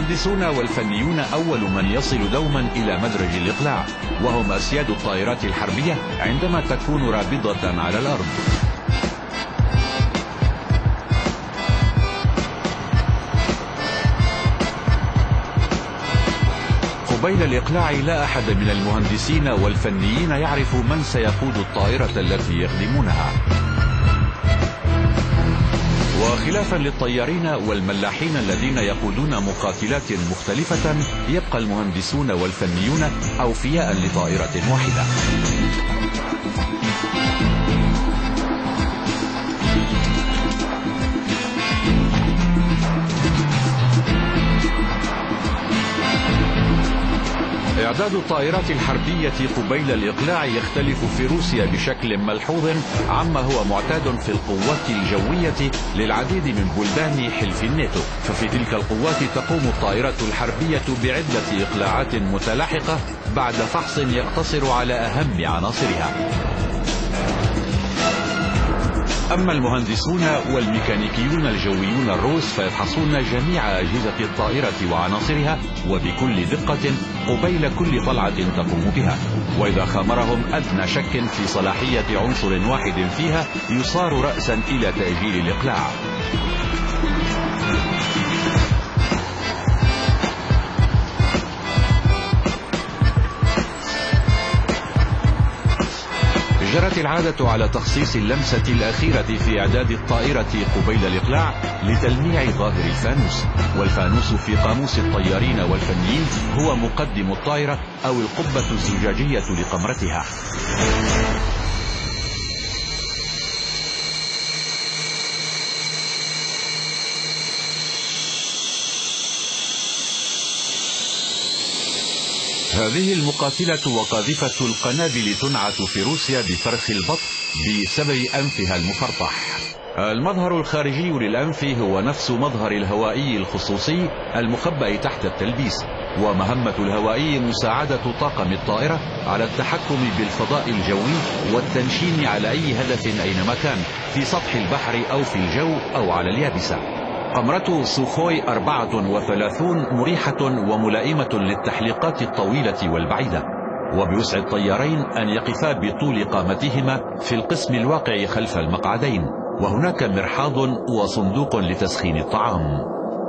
المهندسون والفنيون أول من يصل دوما إلى مدرج الإقلاع، وهم أسياد الطائرات الحربية عندما تكون رابضة على الأرض. قبيل الإقلاع لا أحد من المهندسين والفنيين يعرف من سيقود الطائرة التي يخدمونها. وخلافا للطيارين والملاحين الذين يقودون مقاتلات مختلفة، يبقى المهندسون والفنيون أوفياء لطائرة واحدة. إعداد الطائرات الحربية قبيل الإقلاع يختلف في روسيا بشكل ملحوظ عما هو معتاد في القوات الجوية للعديد من بلدان حلف الناتو. ففي تلك القوات تقوم الطائرة الحربية بعدة إقلاعات متلاحقة بعد فحص يقتصر على أهم عناصرها. أما المهندسون والميكانيكيون الجويون الروس فيفحصون جميع أجهزة الطائرة وعناصرها وبكل دقة قبيل كل طلعة تقوم بها، وإذا خامرهم أدنى شك في صلاحية عنصر واحد فيها يصار رأسا إلى تأجيل الإقلاع. جرت العادة على تخصيص اللمسة الأخيرة في إعداد الطائرة قبيل الإقلاع لتلميع ظاهر الفانوس، والفانوس في قاموس الطيارين والفنيين هو مقدم الطائرة أو القبة الزجاجية لقمرتها. هذه المقاتلة وقاذفة القنابل تنعت في روسيا بفرخ البط بسبب أنفها المفرطح. المظهر الخارجي للأنف هو نفس مظهر الهوائي الخصوصي المخبأ تحت التلبيس، ومهمة الهوائي مساعدة طاقم الطائرة على التحكم بالفضاء الجوي والتنشين على أي هدف أينما كان في سطح البحر أو في الجو أو على اليابسة. قمرة سوخوي 34 مريحة وملائمة للتحليقات الطويلة والبعيدة، وبوسع الطيارين أن يقفا بطول قامتهما في القسم الواقع خلف المقعدين، وهناك مرحاض وصندوق لتسخين الطعام.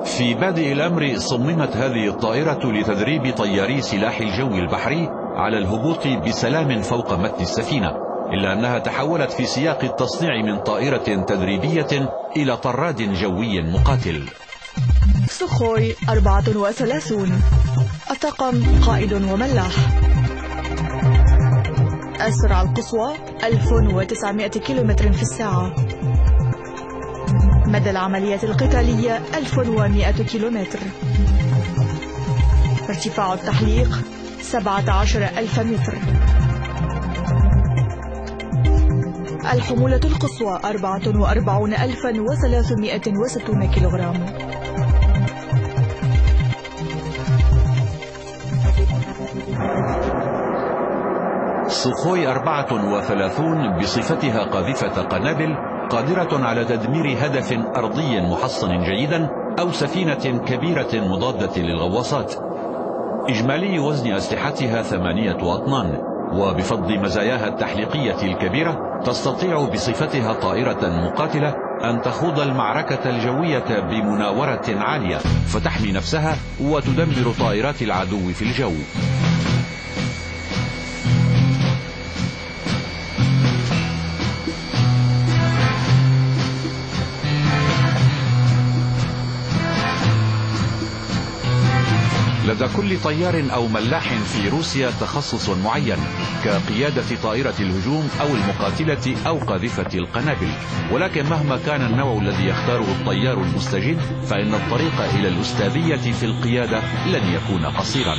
في بادئ الأمر صممت هذه الطائرة لتدريب طياري سلاح الجو البحري على الهبوط بسلام فوق متن السفينة، إلا أنها تحولت في سياق التصنيع من طائرة تدريبية إلى طراد جوي مقاتل. سوخوي 34 الطاقم قائد وملاح. السرعة القصوى 1900 كيلومتر في الساعة. مدى العمليات القتالية 1100 كيلومتر. ارتفاع التحليق 17,000 متر. الحمولة القصوى 44,360 كيلوغرام. سوخوي 34 بصفتها قاذفة قنابل قادرة على تدمير هدف أرضي محصن جيدا أو سفينة كبيرة مضادة للغواصات. إجمالي وزن أسلحتها 8 أطنان، وبفضل مزاياها التحليقية الكبيرة تستطيع بصفتها طائرة مقاتلة أن تخوض المعركة الجوية بمناورة عالية فتحمي نفسها وتدمر طائرات العدو في الجو. لدى كل طيار أو ملاح في روسيا تخصص معين كقيادة طائرة الهجوم أو المقاتلة أو قاذفة القنابل، ولكن مهما كان النوع الذي يختاره الطيار المستجد فإن الطريق إلى الأستاذية في القيادة لن يكون قصيرا.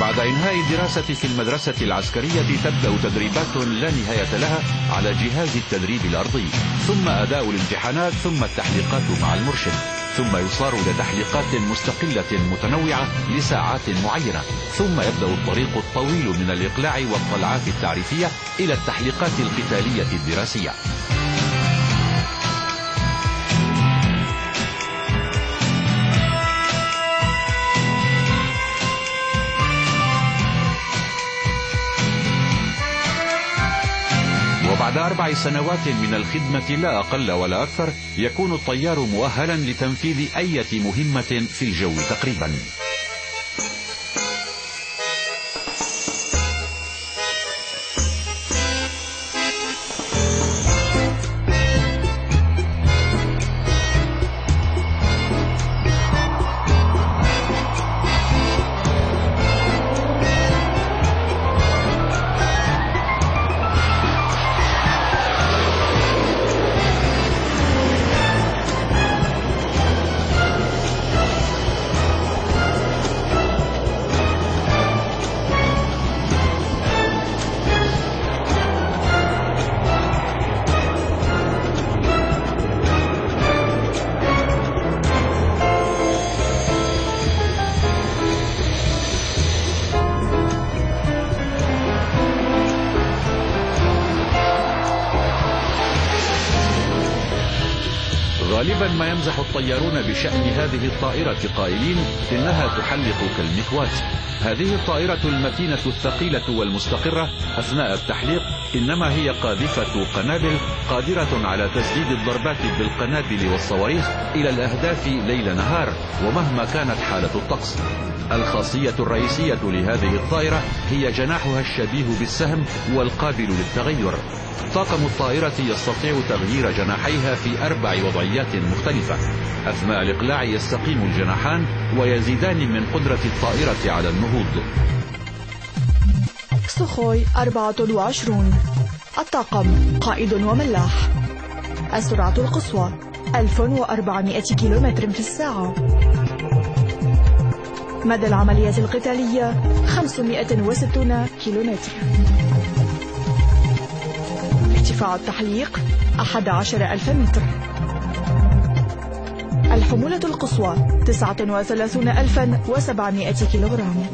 بعد إنهاء الدراسة في المدرسة العسكرية تبدأ تدريبات لا نهاية لها على جهاز التدريب الأرضي، ثم أداء الامتحانات، ثم التحليقات مع المرشد، ثم يصار إلى تحليقات مستقلة متنوعة لساعات معينة، ثم يبدأ الطريق الطويل من الإقلاع والطلعات التعريفية إلى التحليقات القتالية الدراسية. وبعد 4 سنوات من الخدمة لا أقل ولا أكثر يكون الطيار مؤهلا لتنفيذ أي مهمة في الجو تقريبا. غالبا ما يمزح الطيارون بشأن هذه الطائرة قائلين إنها تحلق كالمكوات. هذه الطائرة المتينة الثقيلة والمستقرة أثناء التحليق إنما هي قاذفة قنابل قادرة على تسديد الضربات بالقنابل والصواريخ إلى الأهداف ليل نهار ومهما كانت حالة الطقس. الخاصية الرئيسية لهذه الطائرة هي جناحها الشبيه بالسهم والقابل للتغير. طاقم الطائرة يستطيع تغيير جناحيها في 4 وضعيات مختلفة. أثناء الإقلاع يستقيم الجناحان ويزيدان من قدرة الطائرة على النهوض. سخوي 24. الطاقم قائد وملاح. السرعة القصوى 1400 كيلومتر في الساعة. مدى العمليات القتالية 560 كيلومتر. ارتفاع التحليق 11,000 متر. الحمولة القصوى 39,700 كيلوغرام.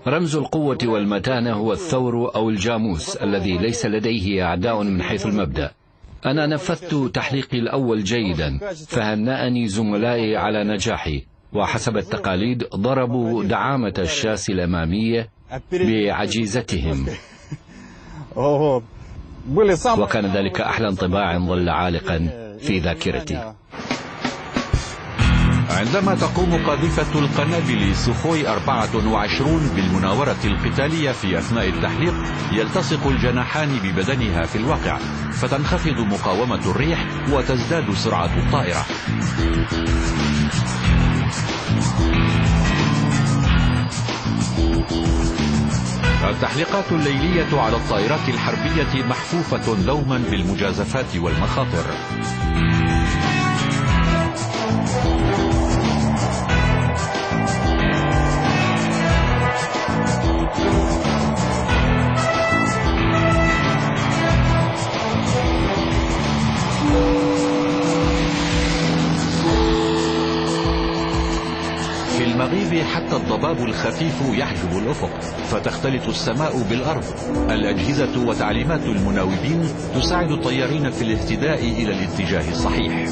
رمز القوة والمتانة هو الثور أو الجاموس الذي ليس لديه أعداء من حيث المبدأ. أنا نفذت تحليقي الأول جيدا فهنأني زملائي على نجاحي، وحسب التقاليد ضربوا دعامة الشاس الأمامية بعجيزتهم، وكان ذلك أحلى انطباع ظل عالقا في ذاكرتي. عندما تقوم قاذفة القنابل سخوي 24 بالمناورة القتالية في أثناء التحليق يلتصق الجناحان ببدنها في الواقع، فتنخفض مقاومة الريح وتزداد سرعة الطائرة. التحليقات الليلية على الطائرات الحربية محفوفة دوما بالمجازفات والمخاطر. في المغيب حتى الضباب الخفيف يحجب الأفق، فتختلط السماء بالأرض. الأجهزة وتعليمات المناوبين تساعد الطيارين في الاهتداء إلى الاتجاه الصحيح.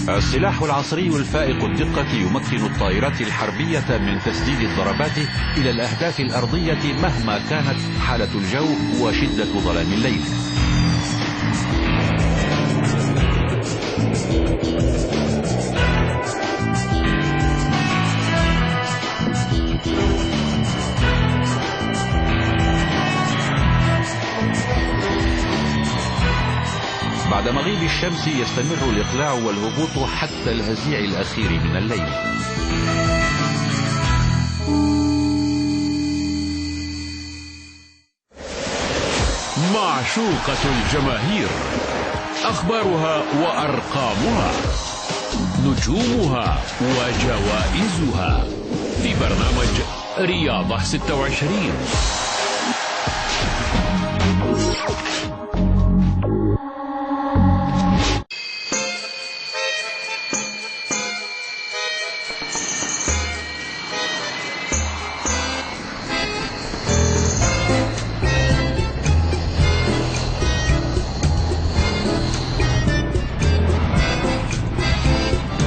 السلاح العصري الفائق الدقة يمكن الطائرات الحربية من تسديد الضربات إلى الأهداف الأرضية مهما كانت حالة الجو وشدة ظلام الليل. بعد مغيب الشمس يستمر الإقلاع والهبوط حتى الهزيع الأخير من الليل. معشوقة الجماهير، أخبارها وأرقامها، نجومها وجوائزها، في برنامج رياضة 26.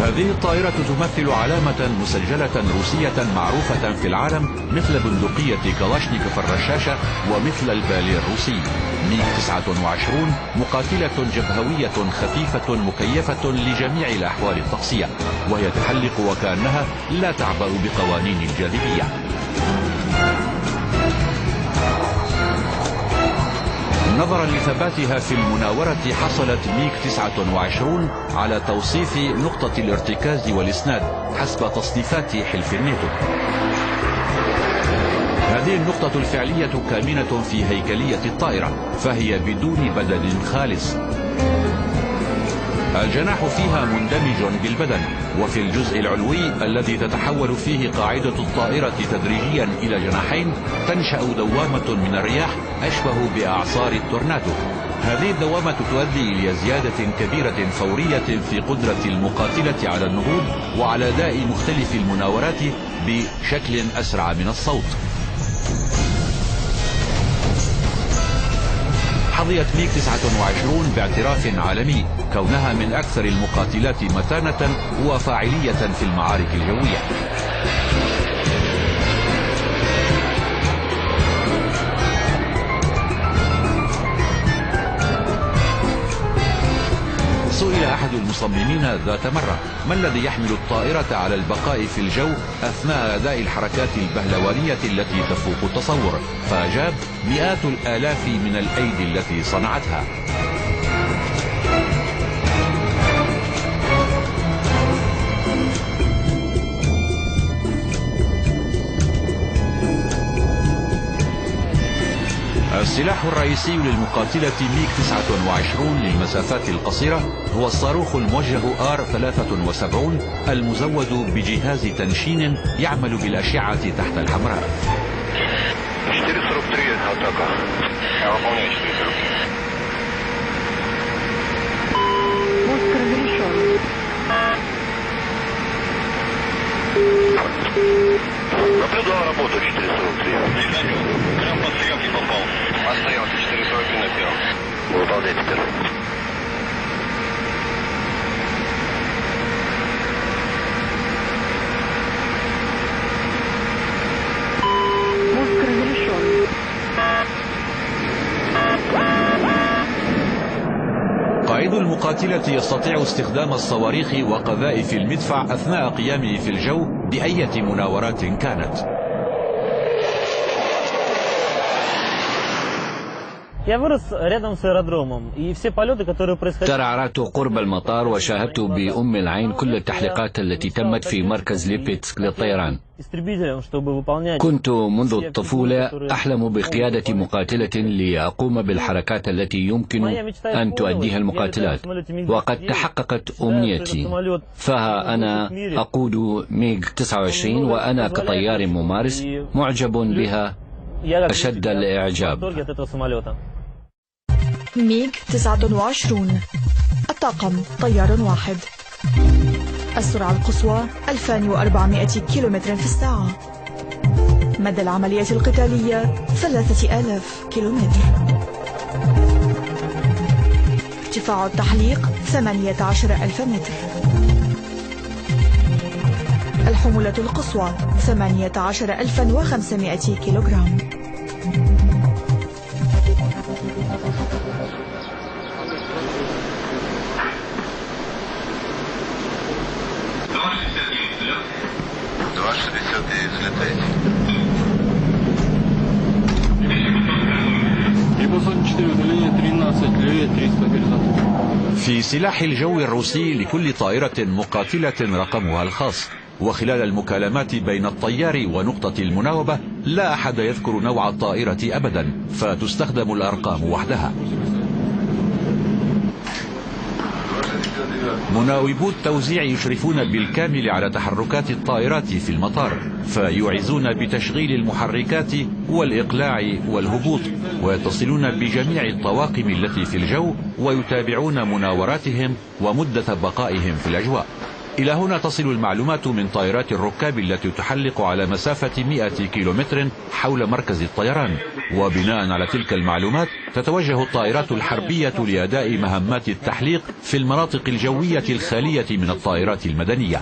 هذه الطائرة تمثل علامة مسجلة روسية معروفة في العالم مثل بندقية كلاشنيكوف الرشاشة ومثل البالي الروسي. ميغ 29 مقاتلة جبهوية خفيفة مكيفة لجميع الأحوال الطقسية، وهي تحلق وكأنها لا تعبأ بقوانين الجاذبية. نظرا لثباتها في المناورة، حصلت ميغ 29 على توصيف نقطة الارتكاز والإسناد حسب تصنيفات حلف الناتو. هذه النقطة الفعلية كامنة في هيكلية الطائرة، فهي بدون بدن خالص. الجناح فيها مندمج بالبدن، وفي الجزء العلوي الذي تتحول فيه قاعدة الطائرة تدريجيا إلى جناحين تنشأ دوامة من الرياح أشبه بأعصار التورنادو. هذه الدوامة تؤدي إلى زيادة كبيرة فورية في قدرة المقاتلة على النهوض وعلى أداء مختلف المناورات بشكل أسرع من الصوت. حظيت ميغ 29 باعتراف عالمي كونها من أكثر المقاتلات متانة وفاعلية في المعارك الجوية. سئل أحد المصممين ذات مرة ما الذي يحمل الطائرة على البقاء في الجو أثناء أداء الحركات البهلوانية التي تفوق التصور، فأجاب: مئات الآلاف من الأيدي التي صنعتها. السلاح الرئيسي للمقاتلة ميغ 29 للمسافات القصيرة هو الصاروخ الموجه R-73 المزود بجهاز تنشين يعمل بالأشعة تحت الحمراء. Наблюдал работу 443. Прям под стрелки попал. Остается 443 на первом. Выполняйте первый. Мозг разрешен. قائد المقاتلة يستطيع استخدام الصواريخ وقذائف المدفع أثناء قيامه في الجو بأية مناورات كانت. ترعرعت قرب المطار وشاهدت بأم العين كل التحليقات التي تمت في مركز ليبيتسك للطيران. كنت منذ الطفولة أحلم بقيادة مقاتلة لأقوم بالحركات التي يمكن أن تؤديها المقاتلات، وقد تحققت أمنيتي. فها أنا أقود ميغ 29 وأنا كطيار ممارس معجب بها أشد الإعجاب. ميغ 29 الطاقم طيار واحد، السرعة القصوى 2400 كيلومتر في الساعة، مدى العملية القتالية 3000 كيلومتر، ارتفاع التحليق 18000 متر، الحمولة القصوى 18500 كيلوغرام. في سلاح الجو الروسي لكل طائرة مقاتلة رقمها الخاص، وخلال المكالمات بين الطيار ونقطة المناوبة لا أحد يذكر نوع الطائرة أبدا، فتستخدم الأرقام وحدها. مناوبو التوزيع يشرفون بالكامل على تحركات الطائرات في المطار، فيعزون بتشغيل المحركات والإقلاع والهبوط، ويتصلون بجميع الطواقم التي في الجو، ويتابعون مناوراتهم ومدة بقائهم في الأجواء. إلى هنا تصل المعلومات من طائرات الركاب التي تحلق على مسافة 100 كيلومتر حول مركز الطيران، وبناء على تلك المعلومات تتوجه الطائرات الحربية لأداء مهمات التحليق في المناطق الجوية الخالية من الطائرات المدنية.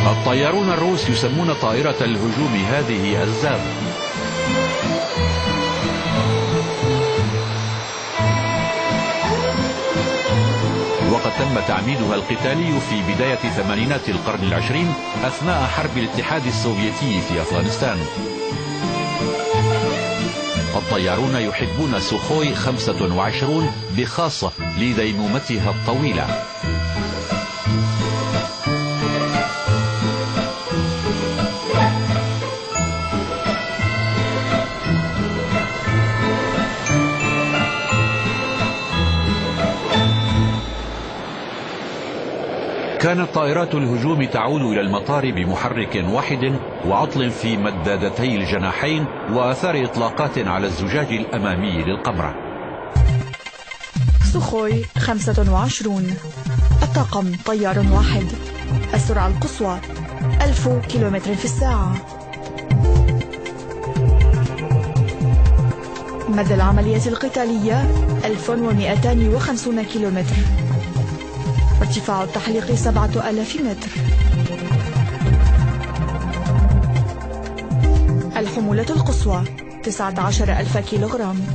الطيارون الروس يسمون طائرة الهجوم هذه الزاغ. وقد تم تعميدها القتالي في بداية ثمانينات القرن العشرين أثناء حرب الاتحاد السوفيتي في أفغانستان. الطيارون يحبون سوخوي 25 بخاصة لديمومتها الطويلة. كانت طائرات الهجوم تعود إلى المطار بمحرك واحد وعطل في مدادتي الجناحين وآثار إطلاقات على الزجاج الأمامي للقمرة. سوخوي 25. الطاقم طيار واحد. السرعة القصوى 1000 كيلومتر في الساعة. مدى العملية القتالية 1250 كيلومتر. ارتفاع التحليق 7000 متر. الحمولة القصوى 19000 كيلوغرام.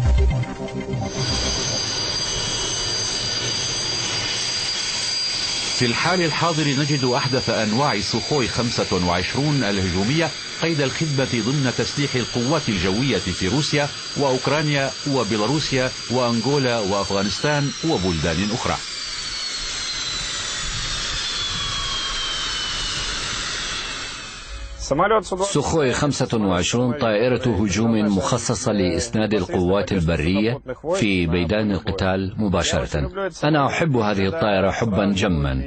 في الحال الحاضر نجد أحدث أنواع سوخوي 25 الهجومية قيد الخدمة ضمن تسليح القوات الجوية في روسيا وأوكرانيا وبيلاروسيا وأنغولا وأفغانستان وبلدان أخرى. سوخوي 25 طائرة هجوم مخصصة لإسناد القوات البرية في ميدان القتال مباشرة. أنا أحب هذه الطائرة حبا جما،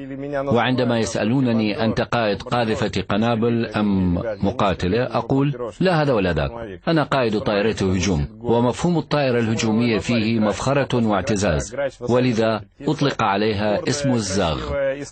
وعندما يسألونني أنت قائد قاذفة قنابل أم مقاتلة أقول لا هذا ولا ذاك، أنا قائد طائرة هجوم، ومفهوم الطائرة الهجومية فيه مفخرة واعتزاز، ولذا أطلق عليها اسم الزاغ،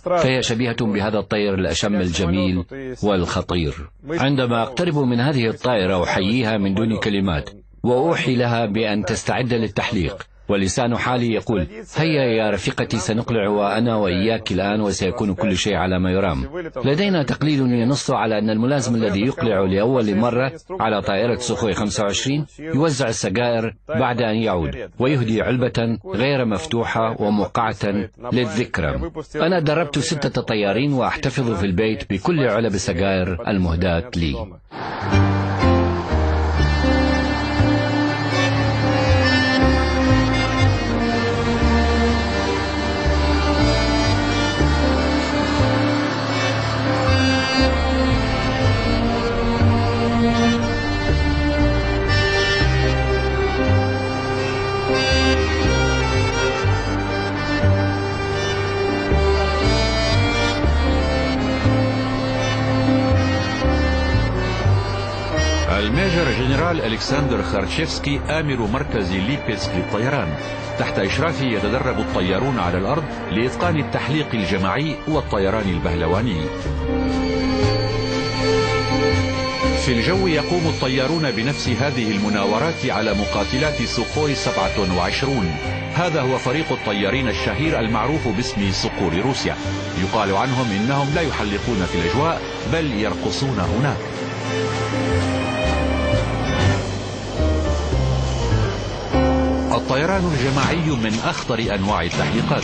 فهي شبيهة بهذا الطير الأشم الجميل والخطير. عندما أقترب من هذه الطائرة أحييها من دون كلمات، وأوحي لها بأن تستعد للتحليق، ولسان حالي يقول هيا يا رفيقتي سنقلع وأنا وإياك الآن وسيكون كل شيء على ما يرام. لدينا تقليل ينص على أن الملازم الذي يقلع لأول مرة على طائرة سوخوي 25 يوزع السجائر بعد أن يعود، ويهدي علبة غير مفتوحة وموقعة للذكرى. أنا دربت 6 طيارين وأحتفظ في البيت بكل علب السجائر المهداة لي. الميجر جنرال ألكسندر خارتشيفسكي آمر مركز ليبيسك للطيران. تحت إشرافه يتدرب الطيارون على الأرض لإتقان التحليق الجماعي والطيران البهلواني. في الجو يقوم الطيارون بنفس هذه المناورات على مقاتلات سوخوي 27. هذا هو فريق الطيارين الشهير المعروف باسم صقور روسيا. يقال عنهم إنهم لا يحلقون في الأجواء بل يرقصون هناك. الطيران الجماعي من أخطر أنواع التحليقات.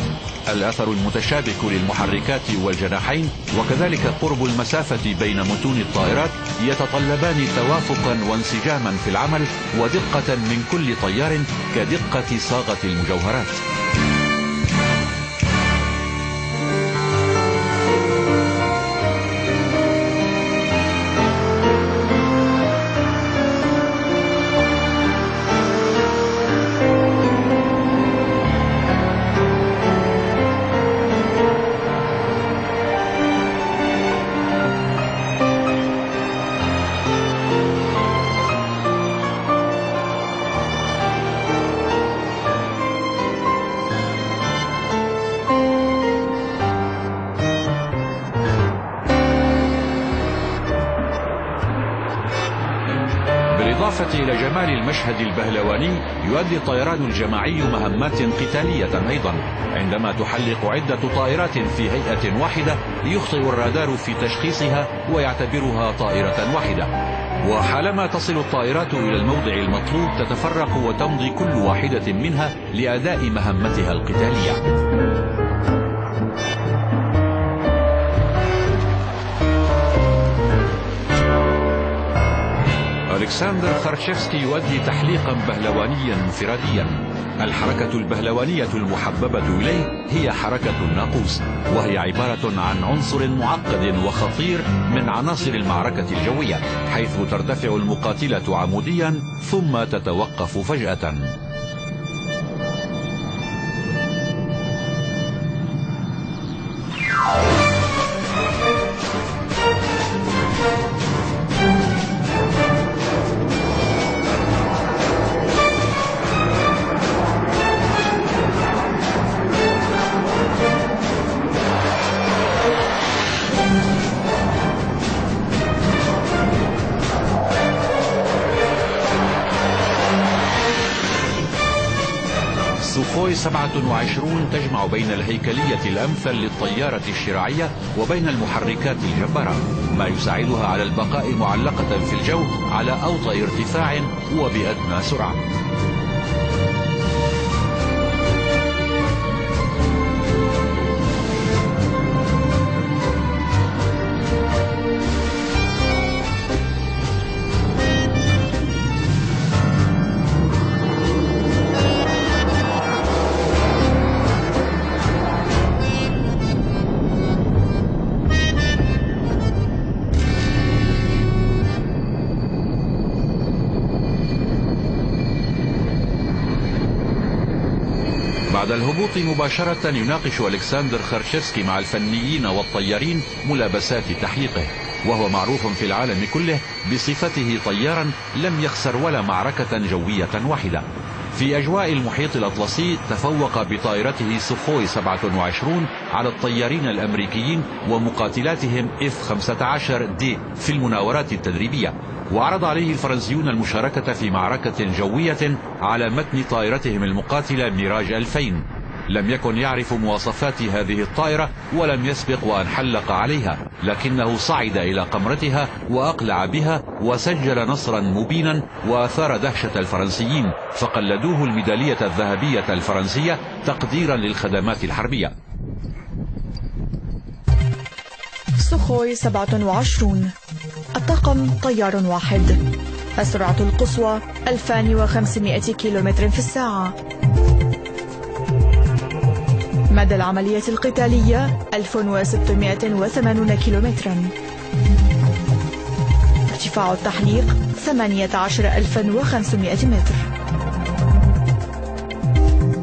الأثر المتشابك للمحركات والجناحين وكذلك قرب المسافة بين متون الطائرات يتطلبان توافقا وانسجاما في العمل ودقة من كل طيار كدقة صاغة المجوهرات. بالإضافة إلى جمال المشهد البهلواني يؤدي الطيران الجماعي مهمات قتالية أيضا. عندما تحلق عدة طائرات في هيئة واحدة يخطئ الرادار في تشخيصها ويعتبرها طائرة واحدة، وحالما تصل الطائرات إلى الموضع المطلوب تتفرق وتمضي كل واحدة منها لأداء مهمتها القتالية. ألكسندر خارتشيفسكي يؤدي تحليقا بهلوانيا انفراديا. الحركة البهلوانية المحببة إليه هي حركة الناقوس، وهي عبارة عن عنصر معقد وخطير من عناصر المعركة الجوية، حيث ترتفع المقاتلة عموديا ثم تتوقف فجأة. سوخوي 27 تجمع بين الهيكلية الأمثل للطيارة الشراعية وبين المحركات الجبارة، ما يساعدها على البقاء معلقة في الجو على أوطى ارتفاع وبأدنى سرعة. بعد الهبوط مباشرة يناقش ألكسندر خارتشيفسكي مع الفنيين والطيارين ملابسات تحليقه، وهو معروف في العالم كله بصفته طيارا لم يخسر ولا معركة جوية واحدة. في أجواء المحيط الأطلسي تفوق بطائرته سوخوي 27 على الطيارين الأمريكيين ومقاتلاتهم F-15D في المناورات التدريبية، وعرض عليه الفرنسيون المشاركة في معركة جوية على متن طائرتهم المقاتلة ميراج 2000. لم يكن يعرف مواصفات هذه الطائرة ولم يسبق وأن حلق عليها، لكنه صعد إلى قمرتها وأقلع بها وسجل نصرا مبينا وأثار دهشة الفرنسيين، فقلدوه الميدالية الذهبية الفرنسية تقديرا للخدمات الحربية. سوخوي 27 الطاقم طيار واحد، السرعة القصوى 2500 كيلومتر في الساعة، مدى العملية القتالية 1680 كيلومترا، ارتفاع التحليق 18500 متر،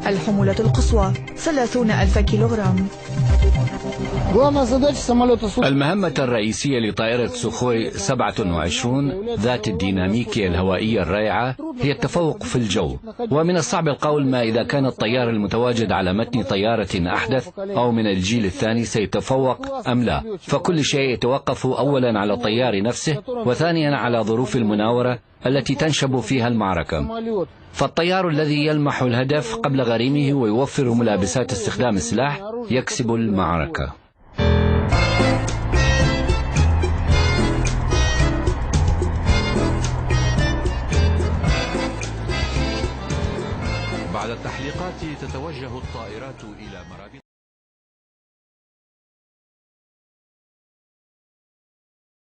الحمولة القصوى 30000 كيلوغرام. المهمة الرئيسية لطائرة سوخوي 27 ذات الديناميكية الهوائية الرائعة هي التفوق في الجو، ومن الصعب القول ما إذا كان الطيار المتواجد على متن طيارة أحدث أو من الجيل الثاني سيتفوق أم لا، فكل شيء يتوقف أولا على الطيار نفسه وثانيا على ظروف المناورة التي تنشب فيها المعركة. فالطيار الذي يلمح الهدف قبل غريمه ويوفر ملابسات استخدام السلاح يكسب المعركة. تتوجه الطائرات إلى مرابط